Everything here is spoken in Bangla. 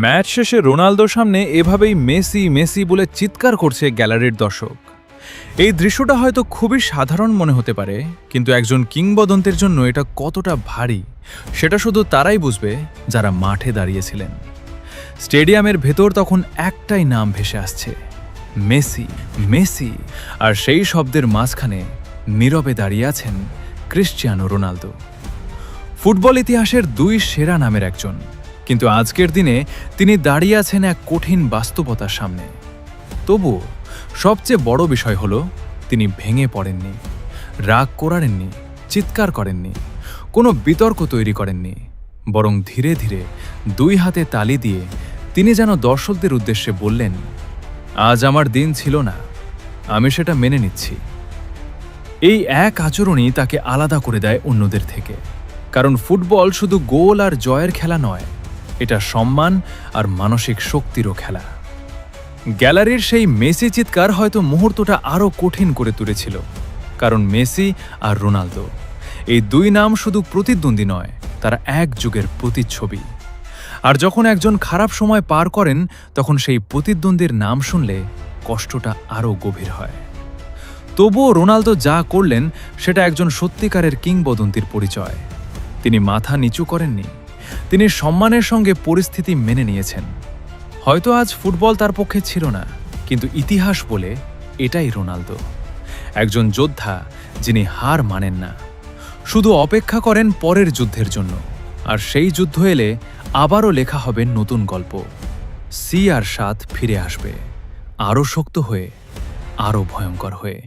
ম্যাচ শেষে রোনালদোর সামনে এভাবেই মেসি মেসি বলে চিৎকার করছে গ্যালারির দর্শক। এই দৃশ্যটা হয়তো খুবই সাধারণ মনে হতে পারে, কিন্তু একজন কিংবদন্তির জন্য এটা কতটা ভারী সেটা শুধু তারাই বুঝবে যারা মাঠে দাঁড়িয়েছিলেন। স্টেডিয়ামের ভেতর তখন একটাই নাম ভেসে আসছে, মেসি মেসি। আর সেই শব্দের মাঝখানে নীরবে দাঁড়িয়ে আছেন ক্রিশ্চিয়ানো রোনালদো, ফুটবল ইতিহাসের দুই সেরা নামের একজন। কিন্তু আজকের দিনে তিনি দাঁড়িয়ে আছেন এক কঠিন বাস্তবতার সামনে। তবুও সবচেয়ে বড় বিষয় হলো তিনি ভেঙে পড়েননি, রাগ করেননি, চিৎকার করেননি, কোনো বিতর্ক তৈরি করেননি, বরং ধীরে ধীরে দুই হাতে তালি দিয়ে তিনি যেন দর্শকদের উদ্দেশ্যে বললেন, আজ আমার দিন ছিল না, আমি সেটা মেনে নিচ্ছি। এই এক আচরণই তাকে আলাদা করে দেয় অন্যদের থেকে, কারণ ফুটবল শুধু গোল আর জয়ের খেলা নয়, এটা সম্মান আর মানসিক শক্তিরও খেলা। গ্যালারির সেই মেসি চিৎকার হয়তো মুহূর্তটা আরও কঠিন করে তুলেছিল, কারণ মেসি আর রোনালদো এই দুই নাম শুধু প্রতিদ্বন্দ্বী নয়, তারা এক যুগের প্রতিচ্ছবি। আর যখন একজন খারাপ সময় পার করেন, তখন সেই প্রতিদ্বন্দ্বীর নাম শুনলে কষ্টটা আরও গভীর হয়। তবুও রোনালদো যা করলেন সেটা একজন সত্যিকারের কিংবদন্তির পরিচয়। তিনি মাথা নিচু করেননি, তিনি সম্মানের সঙ্গে পরিস্থিতি মেনে নিয়েছেন। হয়তো আজ ফুটবল তার পক্ষে ছিল না, কিন্তু ইতিহাস বলে এটাই রোনালদো, একজন যোদ্ধা যিনি হার মানেন না, শুধু অপেক্ষা করেন পরের যুদ্ধের জন্য। আর সেই যুদ্ধ এলে আবারও লেখা হবে নতুন গল্প। CR7 ফিরে আসবে, আরও শক্ত হয়ে, আরও ভয়ঙ্কর হয়ে।